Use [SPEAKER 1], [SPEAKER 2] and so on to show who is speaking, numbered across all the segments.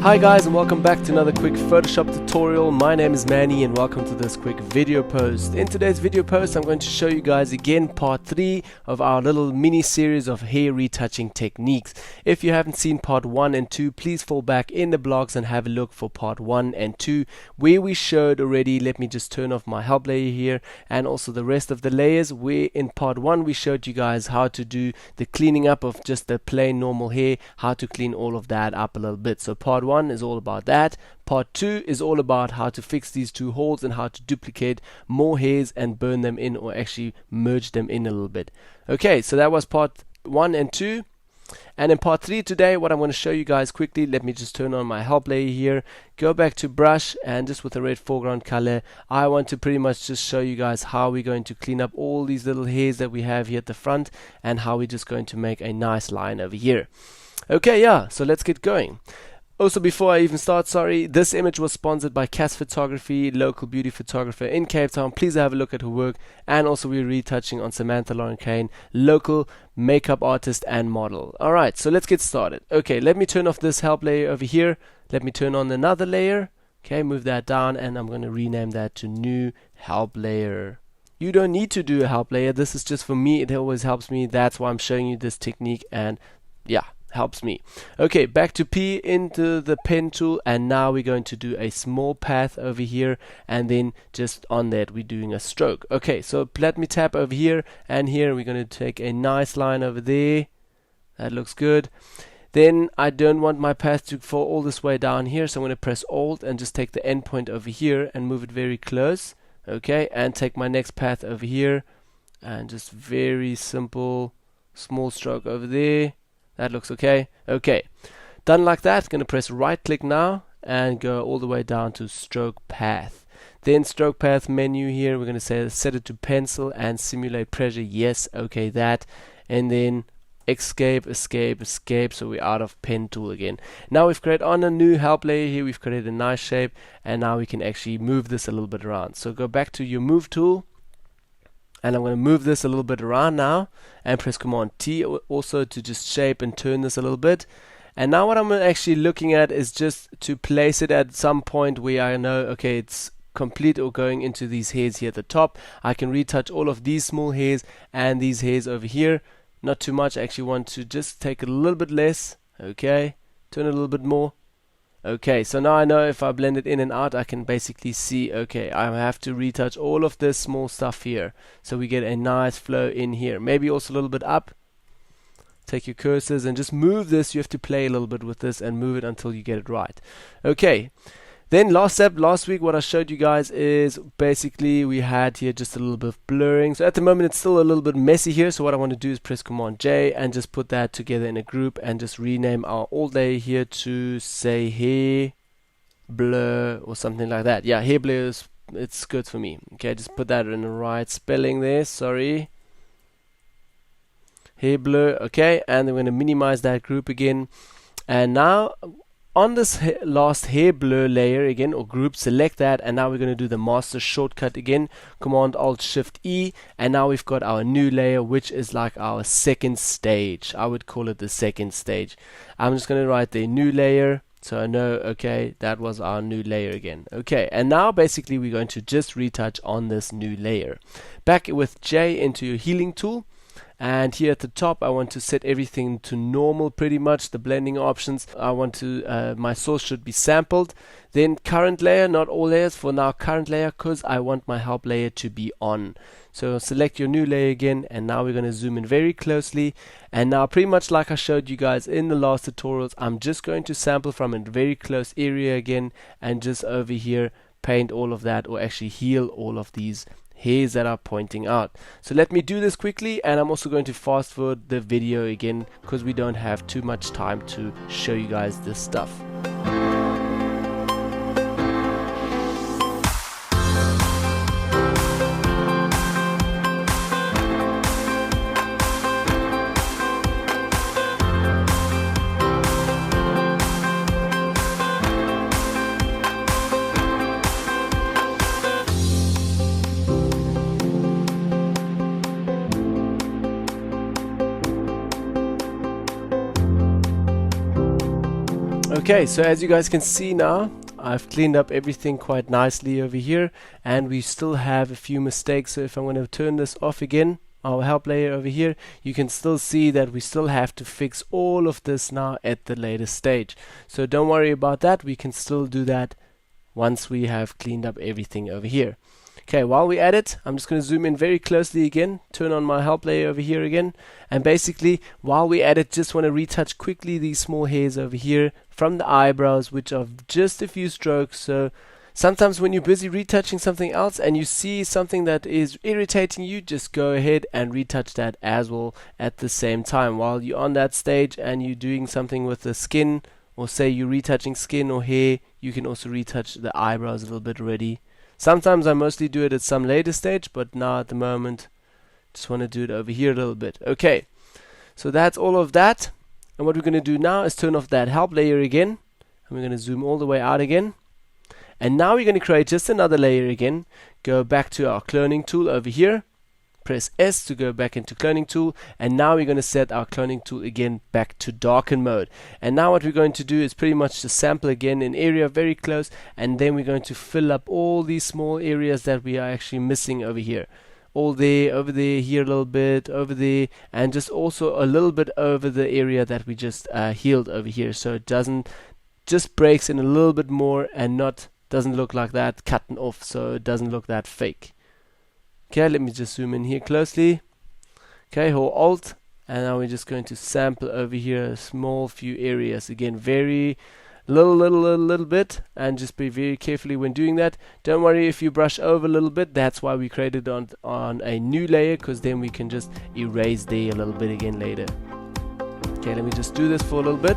[SPEAKER 1] Hi guys, and welcome back to another quick Photoshop tutorial. My name is Manny and welcome to this quick video post. In today's video post I'm going to show you guys again part 3 of our little mini series of hair retouching techniques. If you haven't seen part 1 and 2, please fall back in the blogs and have a look for part 1 and 2 where we showed already. Let me just turn off my help layer here and also the rest of the layers, where in part 1 we showed you guys how to do the cleaning up of just the plain normal hair, how to clean all of that up a little bit. So part 1 is all about that. Part 2 is all about how to fix these two holes and how to duplicate more hairs and burn them in, or actually merge them in a little bit. Okay, so that was part 1 and 2. And in part 3 today, what I'm going to show you guys quickly, let me just turn on my help layer here, go back to brush, and just with a red foreground color, I want to pretty much just show you guys how we're going to clean up all these little hairs that we have here at the front, and how we're just going to make a nice line over here. Okay, yeah, so let's get going. Also, before I even start, sorry, this image was sponsored by Cass Photography, local beauty photographer in Cape Town. Please have a look at her work. And also we're retouching on Samantha Lauren Kane, local makeup artist and model. Alright, so let's get started. Okay, let me turn off this help layer over here. Let me turn on another layer. Okay, move that down, and I'm going to rename that to new help layer. You don't need to do a help layer. This is just for me. It always helps me. That's why I'm showing you this technique, and yeah, helps me. Okay, back to P, into the pen tool, and now we're going to do a small path over here, and then just on that we're doing a stroke. Okay, so let me tap over here and here. We're going to take a nice line over there. That looks good. Then I don't want my path to fall all this way down here, so I'm going to press Alt and just take the end point over here and move it very close. Okay, and take my next path over here and just very simple small stroke over there. That looks okay. Okay, done like that. Going to press right click now and go all the way down to stroke path. Then stroke path menu here, we're going to say set it to pencil and simulate pressure. Yes, okay, that. And then escape, escape, escape. So we're out of pen tool again. Now we've created on a new help layer here. We've created a nice shape, and now we can actually move this a little bit around. So go back to your move tool. And I'm going to move this a little bit around now and press Command T also to just shape and turn this a little bit. And now what I'm actually looking at is just to place it at some point where I know, okay, it's complete, or going into these hairs here at the top. I can retouch all of these small hairs and these hairs over here. Not too much. I actually want to just take it a little bit less. Okay, turn it a little bit more. Okay, so now I know if I blend it in and out, I can basically see, okay, I have to retouch all of this small stuff here. So we get a nice flow in here. Maybe also a little bit up. Take your cursors and just move this. You have to play a little bit with this and move it until you get it right. Okay, then last step, last week what I showed you guys is basically we had here just a little bit of blurring. So at the moment it's still a little bit messy here. So what I want to do is press Command J and just put that together in a group and just rename our all day here to say hair blur or something like that. Yeah, hair blur is, it's good for me. Okay, just put that in the right spelling there. Sorry. Hair blur. Okay, and then we're going to minimize that group again. And now on this last hair blur layer again, or group, select that, and now we're going to do the master shortcut again, Command Alt Shift E, and now we've got our new layer, which is like our second stage. I would call it the second stage. I'm just going to write the new layer, so I know, okay, that was our new layer again. Okay, and now basically we're going to just retouch on this new layer. Back with J into your healing tool. And here at the top I want to set everything to normal, pretty much the blending options. I want to my source should be sampled. Then current layer, not all layers, for now current layer, because I want my help layer to be on. So select your new layer again, and now we're going to zoom in very closely. And now pretty much like I showed you guys in the last tutorials, I'm just going to sample from a very close area again, and just over here paint all of that, or actually heal all of these hairs that are pointing out. So let me do this quickly, and I'm also going to fast forward the video again because we don't have too much time to show you guys this stuff. Okay, so as you guys can see now, I've cleaned up everything quite nicely over here, and we still have a few mistakes. So if I'm going to turn this off again, our help layer over here, you can still see that we still have to fix all of this now at the later stage. So don't worry about that, we can still do that once we have cleaned up everything over here. Okay, while we at it, I'm just going to zoom in very closely again, turn on my help layer over here again, and basically while we at it, just want to retouch quickly these small hairs over here from the eyebrows, which are just a few strokes. So sometimes when you're busy retouching something else and you see something that is irritating you, just go ahead and retouch that as well at the same time. While you're on that stage and you're doing something with the skin, or say you're retouching skin or hair, you can also retouch the eyebrows a little bit already. Sometimes I mostly do it at some later stage, but now at the moment just want to do it over here a little bit. Okay, so that's all of that, and what we're going to do now is turn off that help layer again, and we're going to zoom all the way out again, and now we're going to create just another layer again. Go back to our cloning tool over here, press S to go back into cloning tool, and now we're going to set our cloning tool again back to darken mode. And now what we're going to do is pretty much just sample again an area very close, and then we're going to fill up all these small areas that we are actually missing over here. All there, over there, here a little bit, over there, and just also a little bit over the area that we just healed over here, so it doesn't just breaks in a little bit more and doesn't look like that cut off, so it doesn't look that fake. Okay, let me just zoom in here closely. Okay, hold Alt, and now we're just going to sample over here a small few areas. Again, very little bit, and just be very carefully when doing that. Don't worry if you brush over a little bit, that's why we created on a new layer, because then we can just erase there a little bit again later. Okay, let me just do this for a little bit.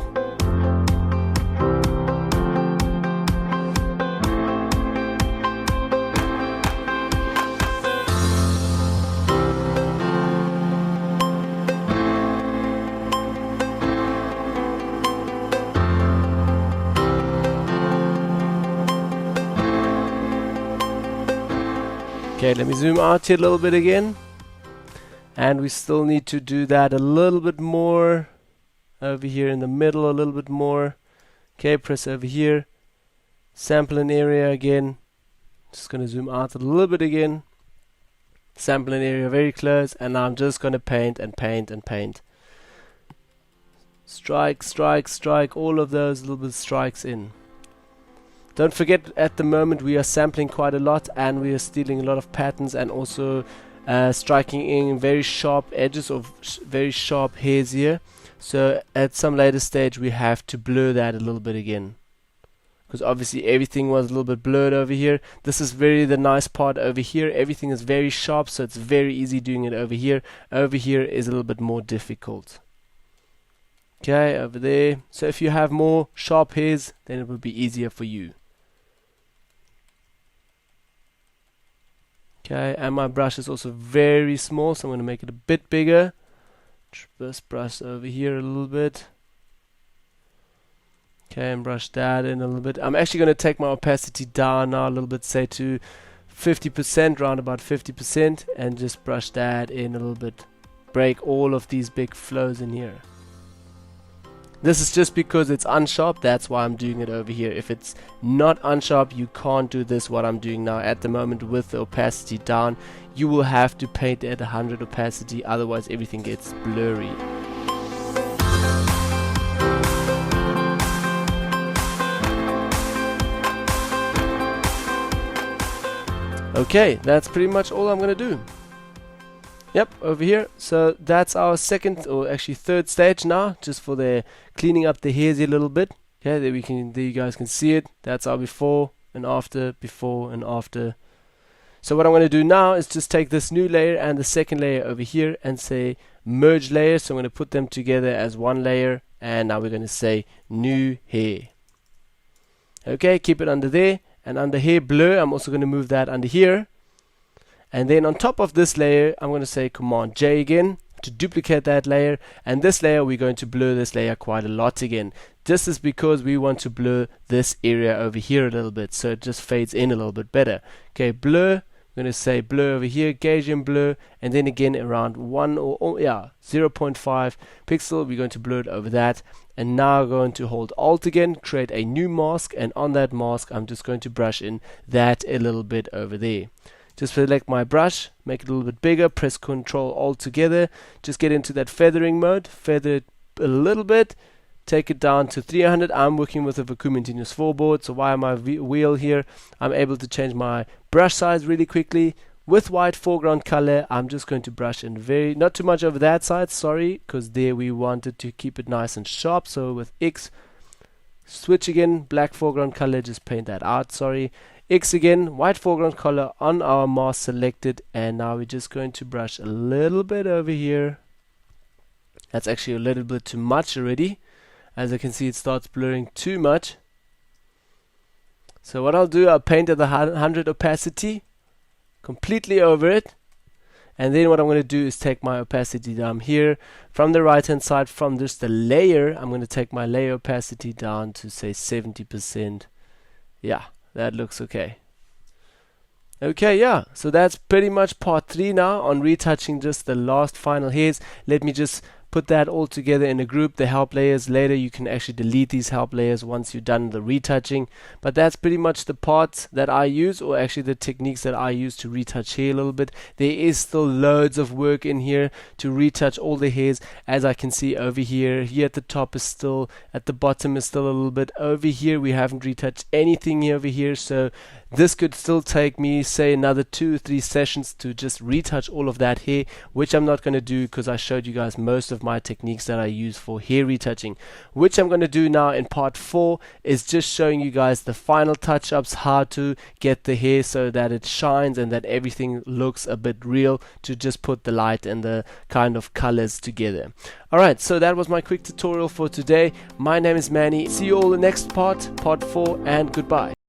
[SPEAKER 1] Okay, let me zoom out here a little bit again, and we still need to do that a little bit more over here in the middle, a little bit more. Okay, press over here, sample an area again, just going to zoom out a little bit again, sample an area very close, and now I'm just going to paint and paint and paint. Strike, strike, strike, all of those little bit strikes in. Don't forget, at the moment we are sampling quite a lot, and we are stealing a lot of patterns, and also striking in very sharp edges of very sharp hairs here. So at some later stage we have to blur that a little bit again, because obviously everything was a little bit blurred over here. This is the nice part over here. Everything is very sharp, so it's very easy doing it over here. Over here is a little bit more difficult. Okay, over there. So if you have more sharp hairs, then it will be easier for you. Okay, and my brush is also very small, so I'm going to make it a bit bigger. Just brush over here a little bit. Okay, and brush that in a little bit. I'm actually going to take my opacity down now a little bit, say to 50%, round about 50%, and just brush that in a little bit. Break all of these big flows in here. This is just because it's unsharp, that's why I'm doing it over here. If it's not unsharp, you can't do this, what I'm doing now at the moment with the opacity down. You will have to paint at 100 opacity, otherwise everything gets blurry. Okay, that's pretty much all I'm going to do. Yep, over here. So that's our second, or actually third stage now, just for the cleaning up the hairs a little bit. Okay, there you guys can see it. That's our before and after, before and after. So what I'm going to do now is just take this new layer and the second layer over here and say merge layers. So I'm going to put them together as one layer, and now we're going to say new hair. Okay, keep it under there, and under hair blur, I'm also going to move that under here. And then on top of this layer, I'm going to say Command J again to duplicate that layer. And this layer, we're going to blur this layer quite a lot again. This is because we want to blur this area over here a little bit, so it just fades in a little bit better. Okay, blur, I'm going to say blur over here, Gaussian blur, and then again around 0.5 pixel, we're going to blur it over that. And now I'm going to hold Alt again, create a new mask, and on that mask I'm just going to brush in that a little bit over there. Just select my brush, make it a little bit bigger, press Ctrl Alt together, just get into that feathering mode, feather it a little bit, take it down to 300. I'm working with a Vacuum Continuous 4 board, so via my wheel here I'm able to change my brush size really quickly. With white foreground color, I'm just going to brush in not too much over that side, sorry, because there we wanted to keep it nice and sharp. So with X, switch again, black foreground color, just paint that out, sorry. X again, white foreground color on our mask selected, and now we're just going to brush a little bit over here. That's actually a little bit too much already. As I can see, it starts blurring too much. So what I'll do, I'll paint at the 100 opacity completely over it, and then what I'm going to do is take my opacity down here from the right hand side, from just the layer. I'm going to take my layer opacity down to say 70%. Yeah, that looks okay. Okay, yeah, so that's pretty much part 3 now on retouching just the last final hairs. Let me just put that all together in a group, the help layers. Later you can actually delete these help layers once you've done the retouching, but that's pretty much the parts that I use, or actually the techniques that I use to retouch hair a little bit. There is still loads of work in here to retouch all the hairs. As I can see over here at the top is still, at the bottom is still a little bit. Over here we haven't retouched anything over here, so this could still take me say another 2 or 3 sessions to just retouch all of that hair, which I'm not going to do because I showed you guys most of my techniques that I use for hair retouching. Which I'm going to do now in part 4 is just showing you guys the final touch-ups, how to get the hair so that it shines and that everything looks a bit real, to just put the light and the kind of colors together. Alright, so that was my quick tutorial for today. My name is Manny. See you all in the next part 4, and goodbye.